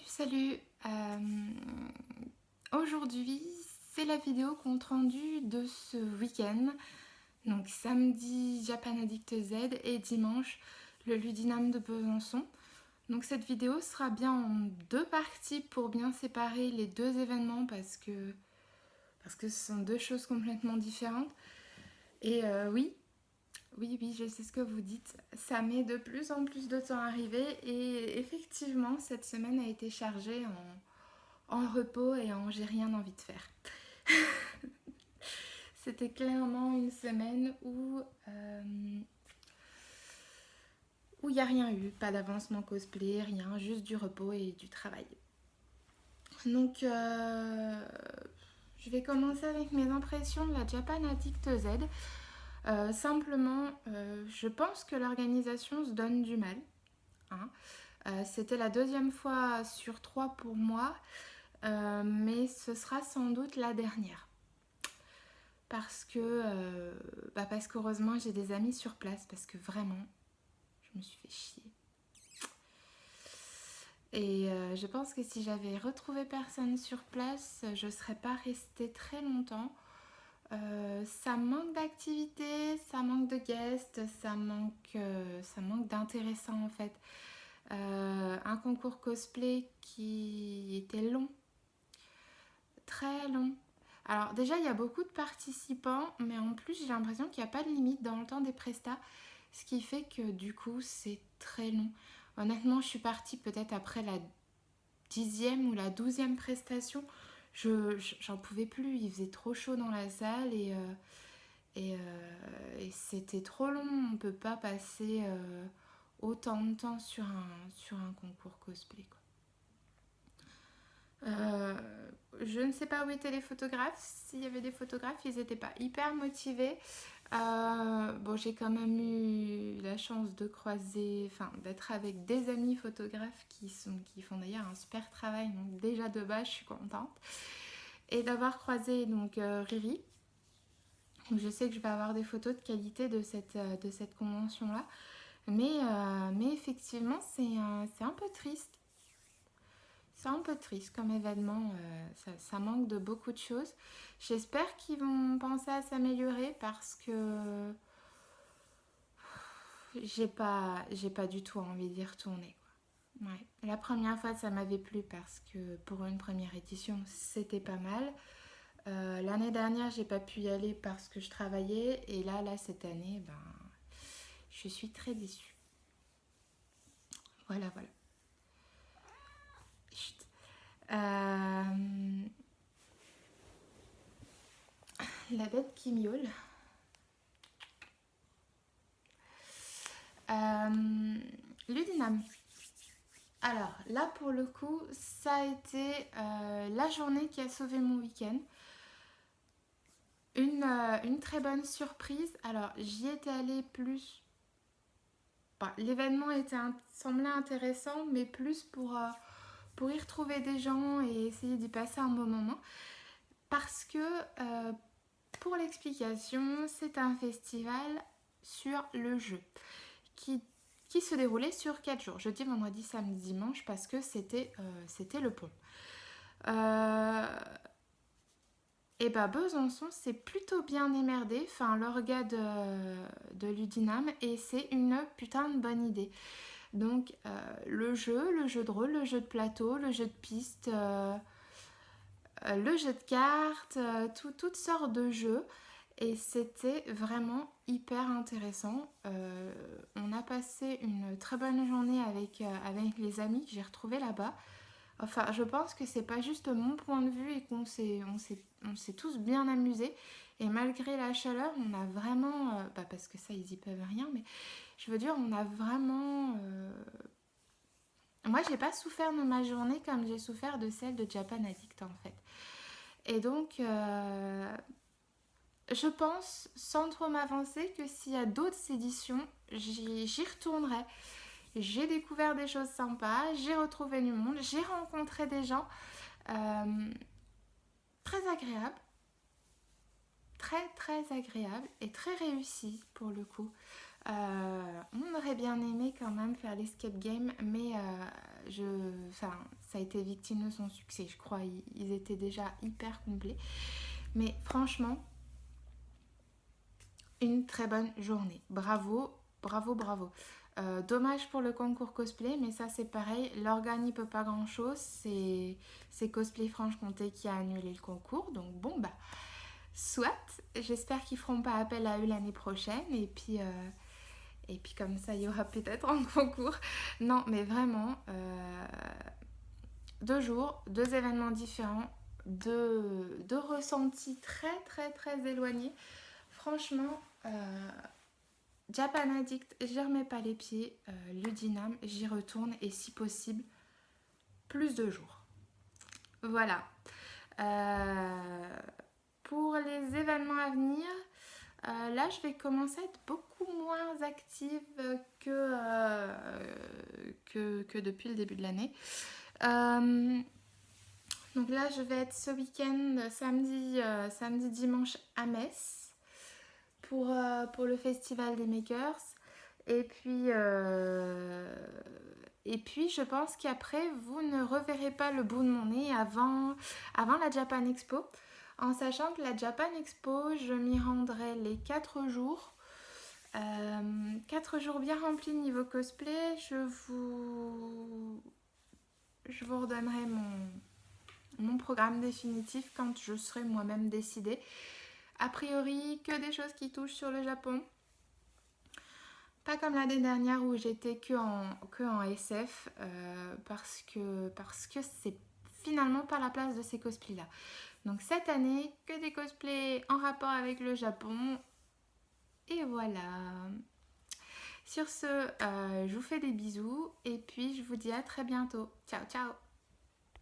Salut. Aujourd'hui, c'est la vidéo compte rendu de ce week-end. Donc samedi, Japan Addict Z et dimanche, le Ludinam de Besançon. Donc cette vidéo sera bien en deux parties pour bien séparer les deux événements parce que ce sont deux choses complètement différentes. Et oui, je sais ce que vous dites. Ça met de plus en plus de temps à arriver et effectivement, cette semaine a été chargée en repos et en j'ai rien envie de faire. C'était clairement une semaine où il n'y a rien eu, pas d'avancement cosplay, rien, juste du repos et du travail. Donc, je vais commencer avec mes impressions de la Japan Addict Z. Simplement, je pense que l'organisation se donne du mal. Hein. C'était la deuxième fois sur 3 pour moi, mais ce sera sans doute la dernière. Parce qu'heureusement j'ai des amis sur place, parce que vraiment, je me suis fait chier. Et je pense que si j'avais retrouvé personne sur place, je serais pas restée très longtemps. Ça manque d'activité, ça manque de guests, ça manque d'intéressant en fait. Un concours cosplay qui était long, très long. Alors déjà il y a beaucoup de participants, mais en plus j'ai l'impression qu'il n'y a pas de limite dans le temps des prestats, ce qui fait que du coup c'est très long. Honnêtement je suis partie peut-être après la 10e ou la 12e prestation. J'en pouvais plus, il faisait trop chaud dans la salle et c'était trop long. On ne peut pas passer autant de temps sur un concours cosplay, quoi. Je ne sais pas où étaient les photographes. S'il y avait des photographes, ils n'étaient pas hyper motivés. Bon, j'ai quand même eu la chance de croiser, enfin d'être avec des amis photographes qui font d'ailleurs un super travail. Donc déjà de base, je suis contente. Et d'avoir croisé donc Riri. Donc, je sais que je vais avoir des photos de qualité de cette convention-là. Mais effectivement, c'est un peu triste. C'est un peu triste comme événement, ça manque de beaucoup de choses. J'espère qu'ils vont penser à s'améliorer parce que j'ai pas du tout envie d'y retourner, quoi. Ouais. La première fois, ça m'avait plu parce que pour une première édition, c'était pas mal. L'année dernière, j'ai pas pu y aller parce que je travaillais. Et là cette année, je suis très déçue. Voilà. Chut. La bête qui miaule. Ludinam. Alors là pour le coup, ça a été la journée qui a sauvé mon week-end. Une très bonne surprise. Alors j'y étais allée plus. L'événement semblait intéressant, mais plus pour y retrouver des gens et essayer d'y passer un bon moment. Parce que, pour l'explication, c'est un festival sur le jeu qui se déroulait sur 4 jours. Jeudi, vendredi, samedi, dimanche, parce que c'était le pont. Et Besançon s'est plutôt bien émerdé, enfin l'orga de Ludinam, et c'est une putain de bonne idée. Donc le jeu de rôle, le jeu de plateau, le jeu de piste, le jeu de cartes, toutes sortes de jeux. Et c'était vraiment hyper intéressant. On a passé une très bonne journée avec les amis que j'ai retrouvés là-bas. Enfin, je pense que c'est pas juste mon point de vue et qu'on s'est tous bien amusés. Et malgré la chaleur, on a vraiment... parce que ça, ils y peuvent rien, mais je veux dire, on a vraiment... Moi, j'ai pas souffert de ma journée comme j'ai souffert de celle de Japan Addict, en fait. Et donc, je pense, sans trop m'avancer, que s'il y a d'autres éditions, j'y retournerai. J'ai découvert des choses sympas, j'ai retrouvé du monde, j'ai rencontré des gens très agréables, très agréables et très réussis pour le coup. On aurait bien aimé quand même faire l'escape game, mais ça a été victime de son succès, je crois. Ils étaient déjà hyper complets. Mais franchement, une très bonne journée. Bravo, bravo, bravo. Dommage pour le concours cosplay, mais ça c'est pareil. L'organe n'y peut pas grand chose. C'est Cosplay Franche-Comté qui a annulé le concours. Donc bon, bah, soit. J'espère qu'ils feront pas appel à eux l'année prochaine. Et puis comme ça, il y aura peut-être un concours. Non, mais vraiment, 2 jours, 2 événements différents, deux ressentis très, très, très éloignés. Franchement, Japan Addict, j'y remets pas les pieds. Ludinam, j'y retourne et si possible, plus de jours. Voilà. Pour les événements à venir, là, je vais commencer à être beaucoup moins active que depuis le début de l'année. Donc là, je vais être ce week-end, samedi, dimanche à Metz pour le festival des makers. Et puis, je pense qu'après, vous ne reverrez pas le bout de mon nez avant la Japan Expo. En sachant que la Japan Expo, je m'y rendrai les 4 jours. 4 jours bien remplis niveau cosplay. Je vous redonnerai mon programme définitif quand je serai moi-même décidée. A priori, que des choses qui touchent sur le Japon. Pas comme l'année dernière où j'étais que en SF parce que c'est finalement pas la place de ces cosplays là. Donc cette année, que des cosplays en rapport avec le Japon. Et voilà. Sur ce, je vous fais des bisous et puis je vous dis à très bientôt. Ciao, ciao!